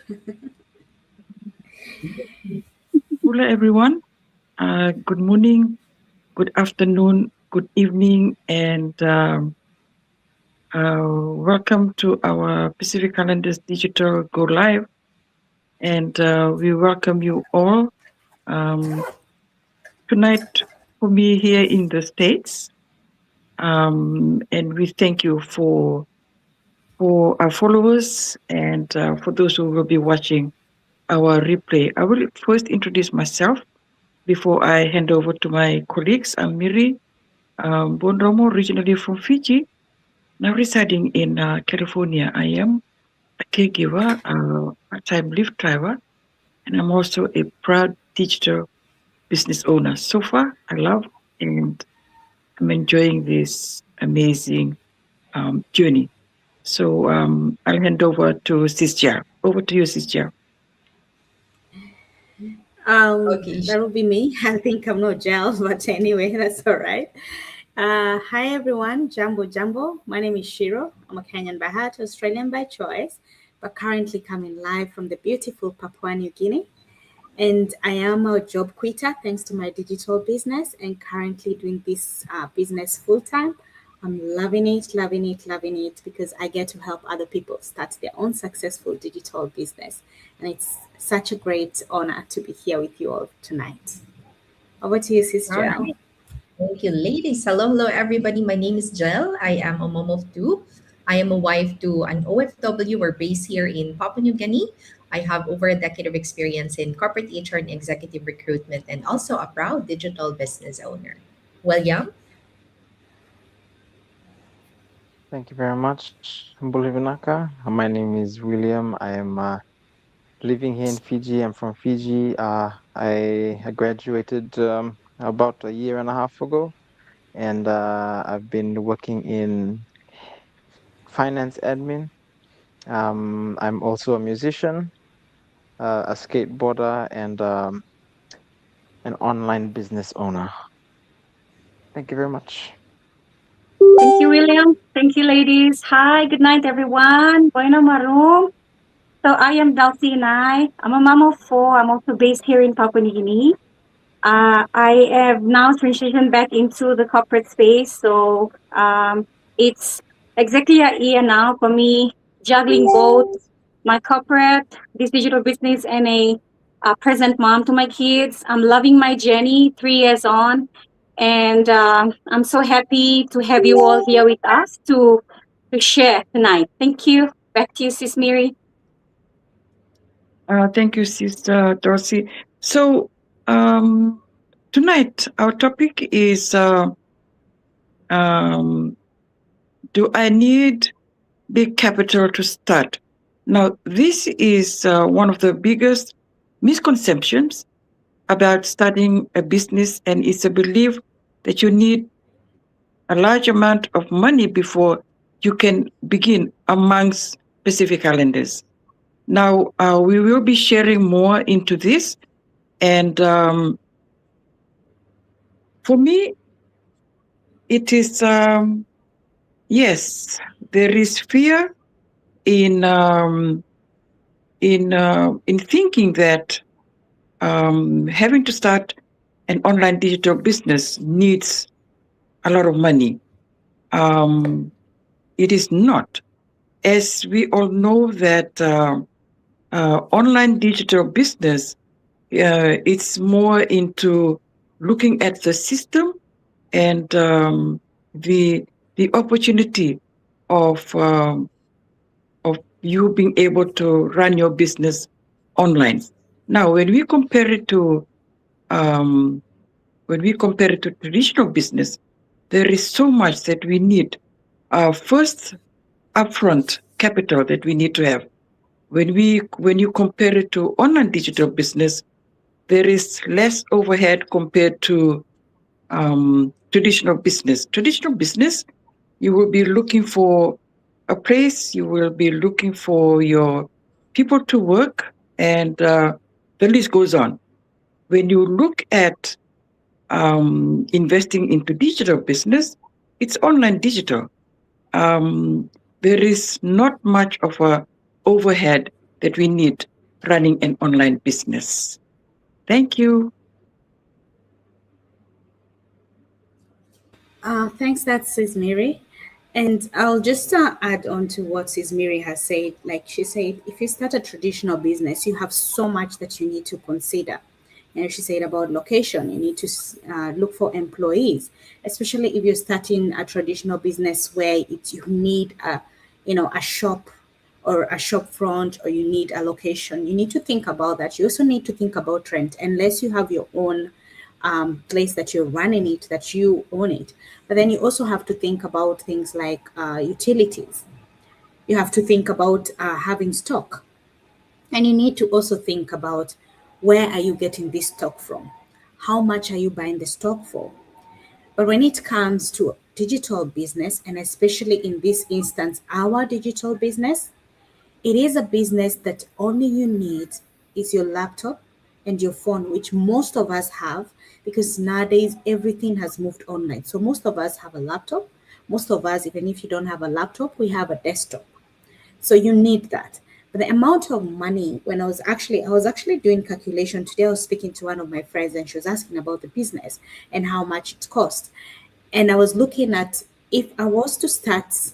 Hello, everyone. Good morning, good afternoon, good evening, and welcome to our Pacific Calendars Digital Go Live. And we welcome you all tonight for me here in the States. And we thank you for our followers and for those who will be watching our replay. I will first introduce myself before I hand over to my colleagues. I'm Miri Bonromo, originally from Fiji, now residing in California. I am a caregiver, a part-time Lyft driver, and I'm also a proud digital business owner. So far, I love and I'm enjoying this amazing journey. So I'll hand over to Sisja. Over to you, Sisja. Okay. That will be me. I think I'm not gel, but anyway, that's all right. Hi everyone, Jambo. My name is Shiro. I'm a Kenyan by heart, Australian by choice, but currently coming live from the beautiful Papua New Guinea. And I am a job quitter thanks to my digital business and currently doing this business full time. I'm loving it because I get to help other people start their own successful digital business. And it's such a great honor to be here with you all tonight. Over to you, Sis All Joel. right. Thank you, ladies. Hello, everybody. My name is Jel. I am a mom of two. I am a wife to an OFW. We're based here in Papua New Guinea. I have over a decade of experience in corporate HR and executive recruitment, and also a proud digital business owner. William? Thank you very much, Mbuluvinaka. My name is William. I am living here in Fiji. I'm from Fiji. I graduated about a year and a half ago, and I've been working in finance admin. I'm also a musician, a skateboarder, and an online business owner. Thank you very much. Thank you, William. Thank you, ladies. Hi, good night, everyone. Bueno Marum. So I am Dulcie and I'm a mom of four. I'm also based here in Papua New Guinea. I have now transitioned back into the corporate space. So it's exactly a year now for me, juggling both my corporate, this digital business, and a present mom to my kids. I'm loving my journey 3 years on. And I'm so happy to have you all here with us to share tonight. Thank you. Back to you, Sis Miri. Thank you, Sister Dorsey. So tonight our topic is do I need big capital to start? Now, this is one of the biggest misconceptions about starting a business, and it's a belief that you need a large amount of money before you can begin amongst Pacific Islanders. Now, we will be sharing more into this, and for me, it is yes, there is fear in thinking that having to start an online digital business needs a lot of money. It is not, as we all know that online digital business it's more into looking at the system and the opportunity of you being able to run your business online. Now, when we compare it to traditional business, there is so much that we need. First, upfront capital that we need to have. When you compare it to online digital business, there is less overhead compared to traditional business. Traditional business, you will be looking for a place, you will be looking for your people to work, and the list goes on. When you look at investing into digital business, it's online digital. There is not much of a overhead that we need. running an online business. Thank you. Thanks, that's Sis Mary. And I'll just add on to what Sis Mary has said. Like she said, if you start a traditional business, you have so much that you need to consider. And she said about location, you need to look for employees, especially if you're starting a traditional business where you need a shop or a shop front, or you need a location. You need to think about that. You also need to think about rent, unless you have your own place that you're running it, that you own it. But then you also have to think about things like utilities. You have to think about having stock. And you need to also think about, where are you getting this stock from? How much are you buying the stock for? But when it comes to digital business, and especially in this instance, our digital business, it is a business that only you need is your laptop and your phone, which most of us have, because nowadays everything has moved online. So most of us have a laptop. Most of us, even if you don't have a laptop, we have a desktop. So you need that. But the amount of money, when I was actually doing calculation today, I was speaking to one of my friends and she was asking about the business and how much it cost. And I was looking at, if I was to start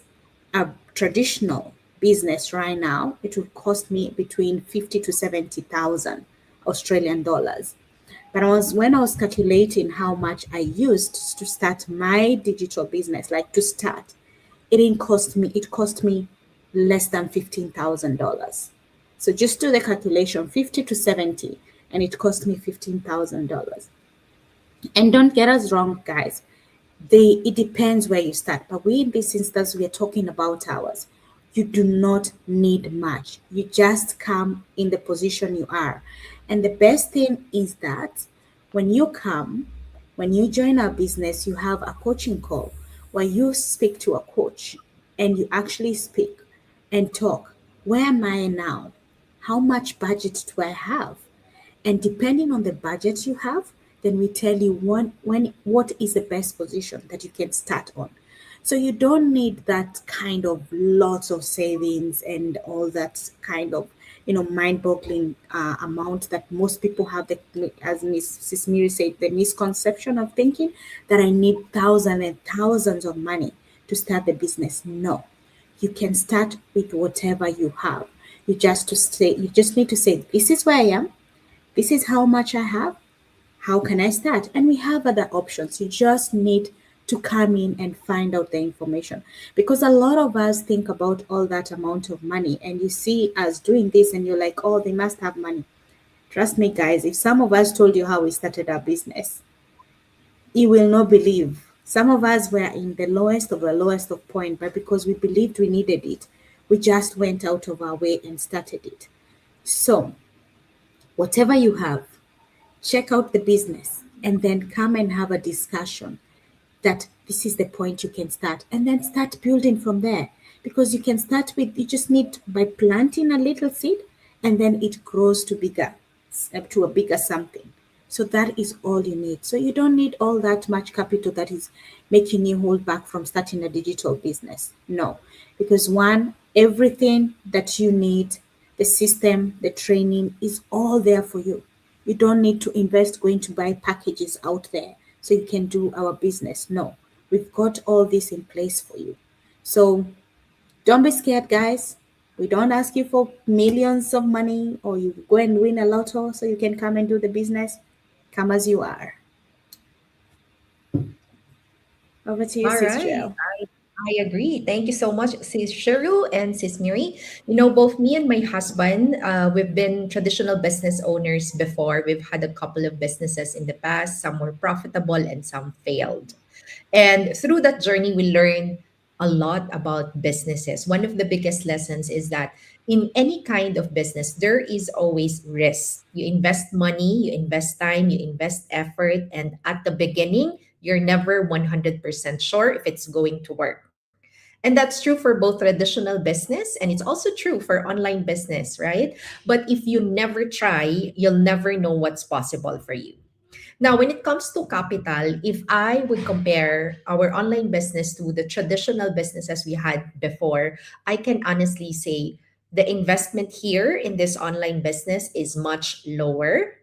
a traditional business right now, it would cost me between 50 to 70,000 Australian dollars. But when I was calculating how much I used to start my digital business, like to start, it cost me less than $15,000. So just do the calculation, 50 to 70, and it cost me $15,000. And don't get us wrong, guys. It depends where you start. But we, in this instance, we are talking about ours. You do not need much. You just come in the position you are. And the best thing is that when you come, when you join our business, you have a coaching call where you speak to a coach and you actually speak and talk. Where am I now? How much budget do I have? And depending on the budget you have, then we tell you what is the best position that you can start on. So you don't need that kind of lots of savings and all that kind of mind-boggling amount that most people have. As Miss Sismiri said, the misconception of thinking that I need thousands and thousands of money to start the business. No, you can start with whatever you have. You just need to say, this is where I am, this is how much I have. How can I start? And we have other options. You just need to come in and find out the information, because a lot of us think about all that amount of money and you see us doing this and you're like, oh, they must have money. Trust me, guys, if some of us told you how we started our business, you will not believe. Some of us were in the lowest of point, but because we believed we needed it, we just went out of our way and started it. So, whatever you have, check out the business and then come and have a discussion that this is the point you can start, and then start building from there, because you can start with, you just need by planting a little seed and then it grows to a bigger something. So that is all you need. So you don't need all that much capital that is making you hold back from starting a digital business. No, because one, everything that you need, the system, the training is all there for you. You don't need to invest going to buy packages out there so you can do our business. No, we've got all this in place for you. So don't be scared, guys. We don't ask you for millions of money or you go and win a lotto so you can come and do the business. Come as you are. Over to you, All Sis right. Jill. I agree. Thank you so much, Sis Shiru and Sis Miri. Both me and my husband, we've been traditional business owners before. We've had a couple of businesses in the past. Some were profitable and some failed. And through that journey, we learned a lot about businesses. One of the biggest lessons is that in any kind of business, there is always risk. You invest money, you invest time, you invest effort, and at the beginning, you're never 100% sure if it's going to work. And that's true for both traditional business and it's also true for online business, right? But if you never try, you'll never know what's possible for you. Now, when it comes to capital, if I would compare our online business to the traditional businesses we had before, I can honestly say The investment here in this online business is much lower.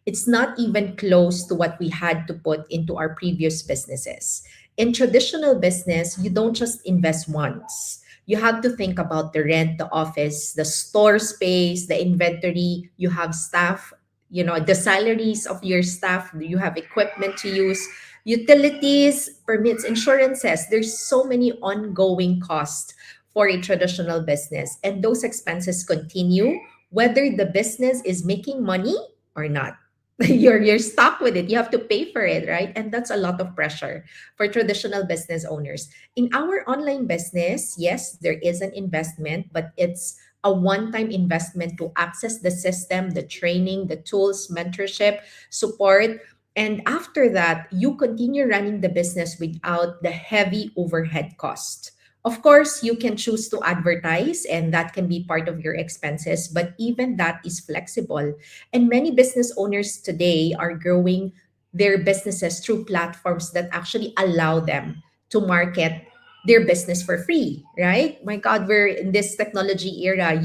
It's not even close to what we had to put into our previous businesses. In traditional business, you don't just invest once. You have to think about the rent, the office, the store space, the inventory. You have staff, the salaries of your staff. You have equipment to use, utilities, permits, insurances. There's so many ongoing costs for a traditional business. And those expenses continue whether the business is making money or not. You're stuck with it. You have to pay for it, right? And that's a lot of pressure for traditional business owners. In our online business, yes, there is an investment, but it's a one-time investment to access the system, the training, the tools, mentorship, support. And after that, you continue running the business without the heavy overhead cost. Of course, you can choose to advertise, and that can be part of your expenses, but even that is flexible. And many business owners today are growing their businesses through platforms that actually allow them to market their business for free, right? My God, we're in this technology era.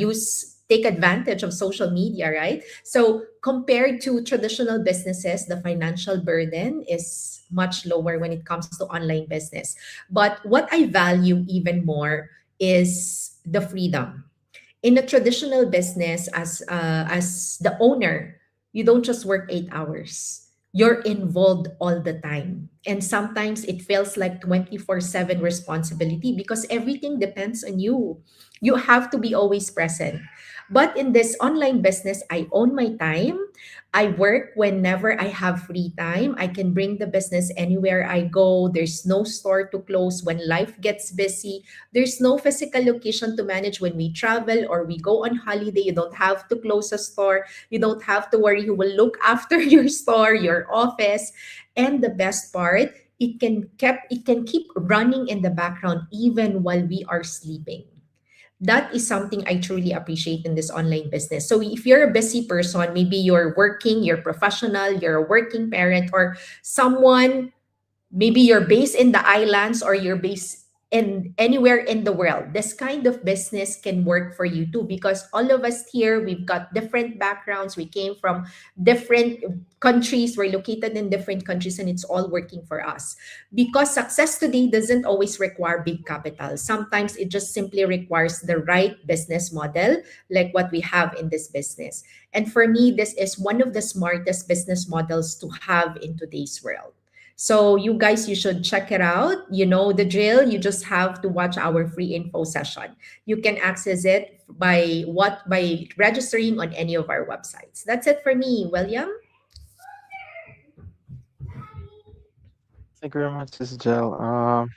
Take advantage of social media, right? So compared to traditional businesses, the financial burden is much lower when it comes to online business. But what I value even more is the freedom. In a traditional business, as the owner, you don't just work 8 hours. You're involved all the time, and sometimes it feels like 24/7 responsibility because everything depends on you. You have to be always present. But in this online business, I own my time. I work whenever I have free time. I can bring the business anywhere I go. There's no store to close when life gets busy. There's no physical location to manage when we travel or we go on holiday. You don't have to close a store. You don't have to worry who will look after your store, your office. And the best part, it can keep running in the background even while we are sleeping. That is something I truly appreciate in this online business. So if you're a busy person, maybe you're working, you're professional, you're a working parent, or someone, maybe you're based in the islands or you're based in anywhere in the world, this kind of business can work for you too, because all of us here, we've got different backgrounds. We came from different countries, we're located in different countries, and it's all working for us. Because success today doesn't always require big capital. Sometimes it just simply requires the right business model, like what we have in this business. And for me, this is one of the smartest business models to have in today's world. So you guys, you should check it out. You know the drill. You just have to watch our free info session. You can access it by registering on any of our websites. That's it for me, William. Thank you very much, Sis Jel.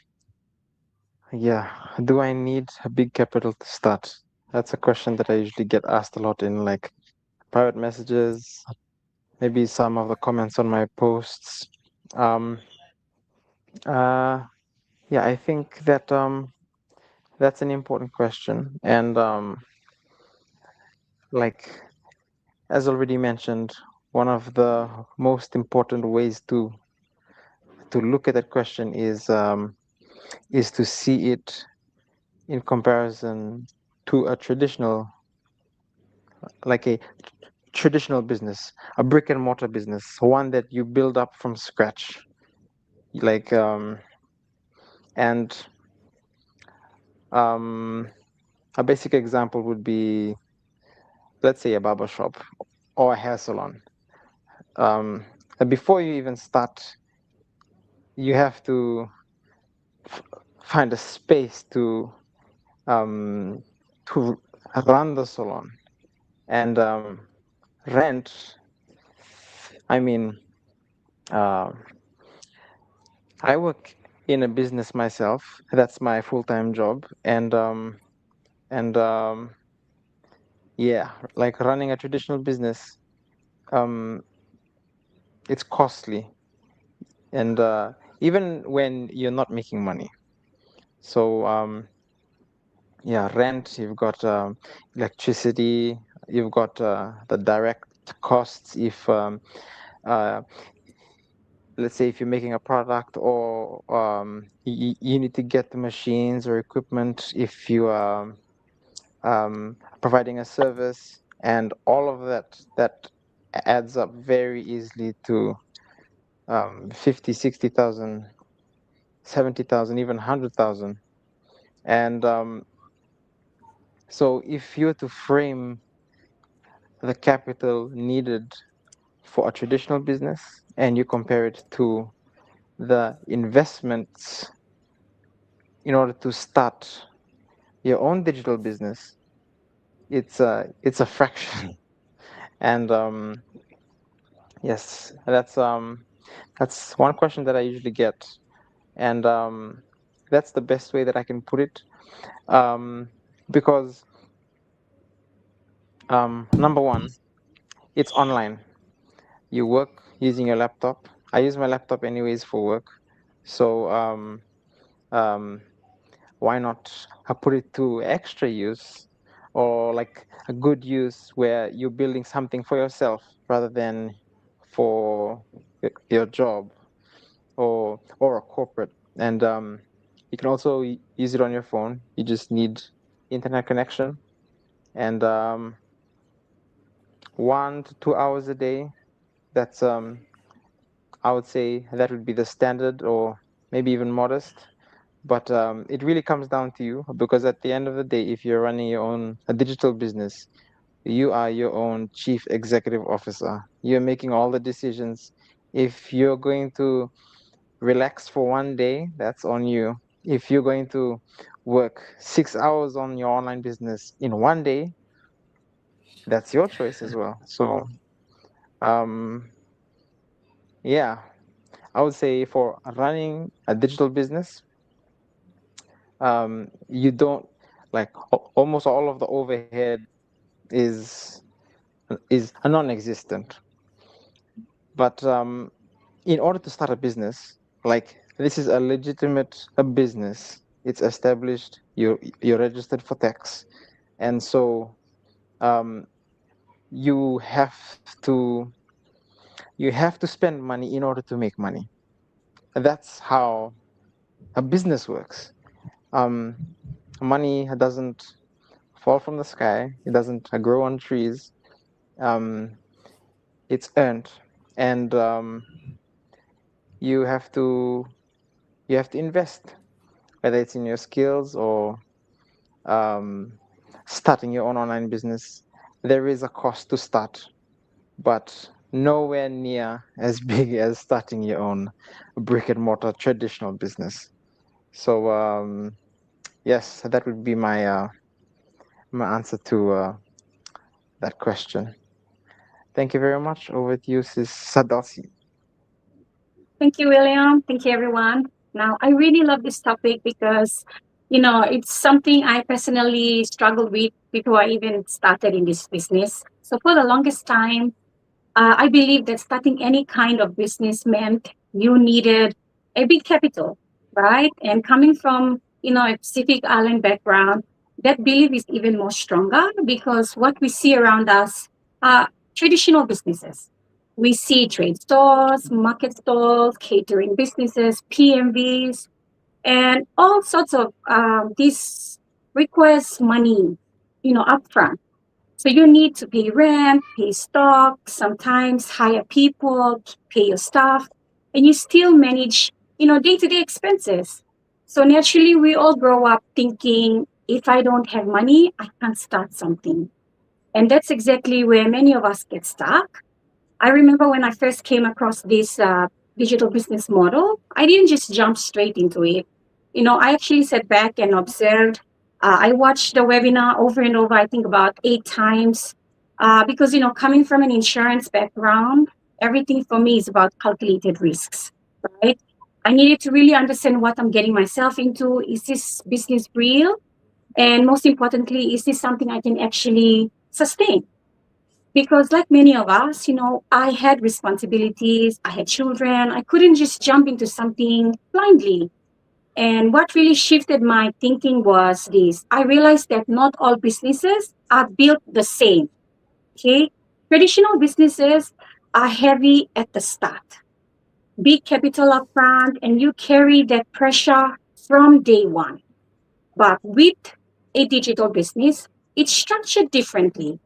Yeah, do I need a big capital to start? That's a question that I usually get asked a lot in like private messages, maybe some of the comments on my posts. Um, uh, yeah, I think that that's an important question, and like as already mentioned, one of the most important ways to look at that question is to see it in comparison to a traditional, like a traditional business, a brick and mortar business, one that you build up from scratch. Like and um a basic example would be, let's say, a barber shop or a hair salon. And before you even start, you have to find a space um to run the salon, and rent. I mean, uh, I work in a business myself. That's my full-time job, and yeah, like running a traditional business, um, it's costly, and even when you're not making money. So yeah, rent. You've got electricity. You've got the direct costs if uh, let's say if you're making a product, or you need to get the machines or equipment if you providing a service, and all of that adds up very easily to 50, 60,000, 70,000, even 100,000. And so if you were to frame the capital needed for a traditional business and you compare it to the investments in order to start your own digital business, it's a fraction. And yes, that's one question that I usually get, and that's the best way that I can put it, because number one, it's online. You work using your laptop. I use my laptop anyways for work, so um, why not put it to extra use, or like a good use where you're building something for yourself rather than for your job or a corporate. And you can also use it on your phone. You just need internet connection, and 1 to 2 hours a day. That's I would say that would be the standard, or maybe even modest. But it really comes down to you, because at the end of the day, if you're running your own a digital business, you are your own chief executive officer. You're making all the decisions. If you're going to relax for one day, that's on you. If you're going to work 6 hours on your online business in one day, that's your choice as well. So, um, yeah, I would say for running a digital business, you don't like almost all of the overhead is is a non-existent. But in order to start a business, like this is a legitimate a business. It's established. You're registered for tax, and so um, you have to you have to spend money in order to make money. And that's how a business works. Um, Money doesn't fall from the sky. It doesn't grow on trees. Um, it's earned, and you have to you have to invest, whether it's in your skills or um, starting your own online business. There is a cost to start, but nowhere near as big as starting your own brick and mortar traditional business. So yes, that would be my answer to that question. Thank you very much. Over to you, Sis Sadasi. Thank you, William. Thank you, everyone. Now, I really love this topic because, it's something I personally struggled with before I even started in this business. So, for the longest time, I believe that starting any kind of business meant you needed a big capital, right? And coming from, a Pacific Island background, that belief is even more stronger because what we see around us are traditional businesses. We see trade stores, market stalls, catering businesses, PMVs, and all sorts of this requires money, upfront. So you need to pay rent, pay stock, sometimes hire people, pay your staff, and you still manage, day-to-day expenses. So naturally, we all grow up thinking, if I don't have money, I can't start something. And that's exactly where many of us get stuck. I remember when I first came across this digital business model, I didn't just jump straight into it. I actually sat back and observed. I watched the webinar over and over, I think about 8 times, because, coming from an insurance background, everything for me is about calculated risks, right? I needed to really understand what I'm getting myself into. Is this business real? And most importantly, is this something I can actually sustain? Because like many of us, I had responsibilities, I had children, I couldn't just jump into something blindly. And what really shifted my thinking was this. I realized that not all businesses are built the same. Okay. Traditional businesses are heavy at the start, big capital upfront, and you carry that pressure from day one. But with a digital business, it's structured differently.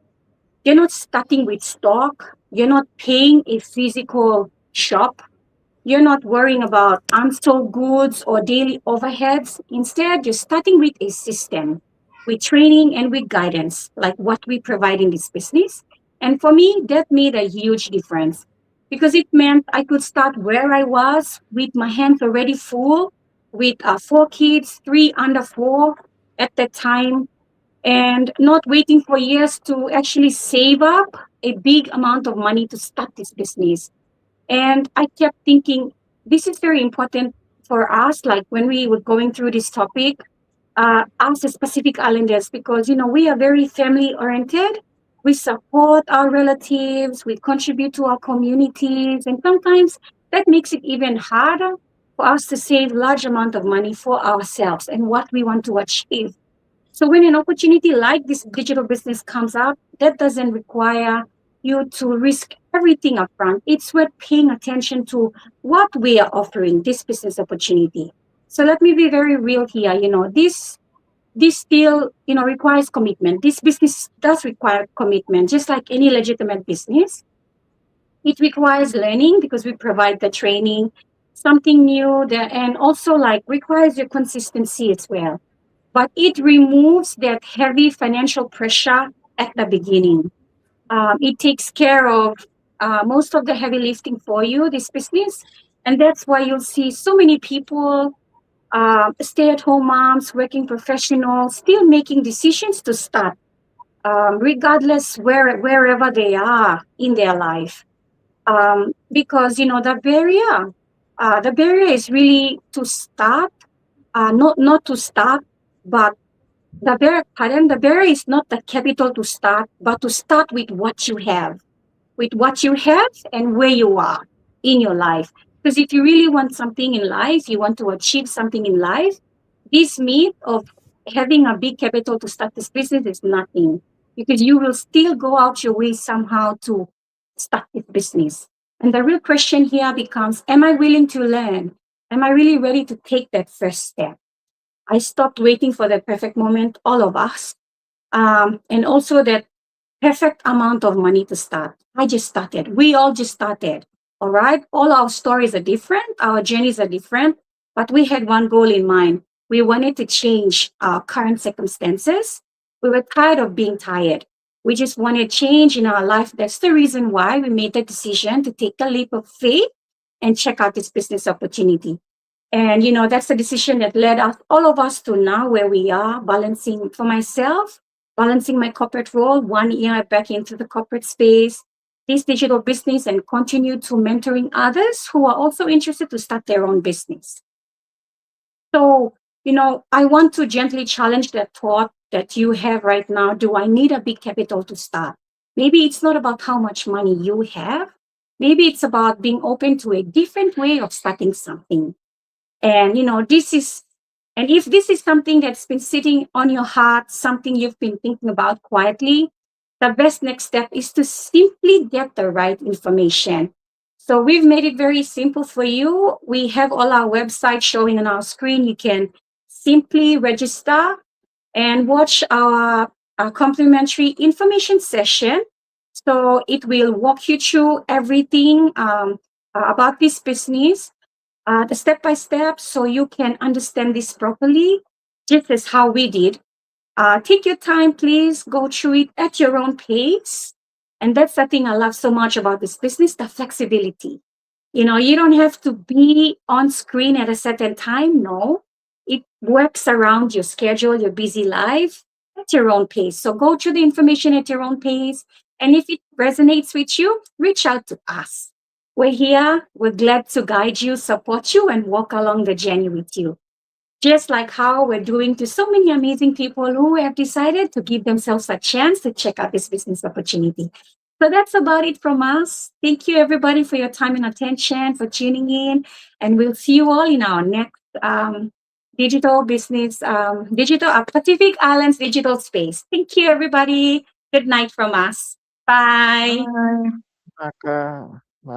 You're not starting with stock. You're not paying a physical shop. You're not worrying about unsold goods or daily overheads. Instead, you're starting with a system, with training and with guidance, like what we provide in this business. And for me, that made a huge difference because it meant I could start where I was with my hands already full, with 4 kids, 3 under 4 at that time, and not waiting for years to actually save up a big amount of money to start this business. And I kept thinking, this is very important for us, like when we were going through this topic, us as Pacific Islanders, because, we are very family oriented. We support our relatives, we contribute to our communities, and sometimes that makes it even harder for us to save large amount of money for ourselves and what we want to achieve. So when an opportunity like this digital business comes up, that doesn't require you to risk everything upfront. It's worth paying attention to what we are offering this business opportunity. So let me be very real here. This still, requires commitment. This business does require commitment, just like any legitimate business. It requires learning because we provide the training, something new there, and also like requires your consistency as well, but it removes that heavy financial pressure at the beginning. It takes care of most of the heavy lifting for you, this business. And that's why you'll see so many people, stay at home moms, working professionals, still making decisions to start, regardless wherever they are in their life. Because, the barrier is really to start, not to start, but the barrier is not the capital to start, but to start with what you have and where you are in your life. Because if you really want something in life, you want to achieve something in life, this myth of having a big capital to start this business is nothing. Because you will still go out your way somehow to start this business. And the real question here becomes, am I willing to learn? Am I really ready to take that first step? I stopped waiting for the perfect moment, all of us, and also that perfect amount of money to start. I just started. We all just started. All right. All our stories are different. Our journeys are different, but we had one goal in mind. We wanted to change our current circumstances. We were tired of being tired. We just wanted change in our life. That's the reason why we made the decision to take a leap of faith and check out this business opportunity. And, that's the decision that led us, all of us, to now where we are, balancing for myself, balancing my corporate role, 1 year back into the corporate space, this digital business, and continue to mentoring others who are also interested to start their own business. So, I want to gently challenge that thought that you have right now. Do I need a big capital to start? Maybe it's not about how much money you have. Maybe it's about being open to a different way of starting something. And if this is something that's been sitting on your heart, something you've been thinking about quietly, the best next step is to simply get the right information. So we've made it very simple for you. We have all our websites showing on our screen. You can simply register and watch our complimentary information session. So it will walk you through everything about this business, the step by step, so you can understand this properly, just as how we did. Take your time, please. Go through it at your own pace. And that's the thing I love so much about this business, the flexibility. You don't have to be on screen at a certain time. No, it works around your schedule, your busy life, at your own pace. So go through the information at your own pace. And if it resonates with you, reach out to us. We're here. We're glad to guide you, support you, and walk along the journey with you. Just like how we're doing to so many amazing people who have decided to give themselves a chance to check out this business opportunity. So that's about it from us. Thank you, everybody, for your time and attention, for tuning in. And we'll see you all in our next digital business, Pacific Islands digital space. Thank you, everybody. Good night from us. Bye. Bye. Naka. Bye.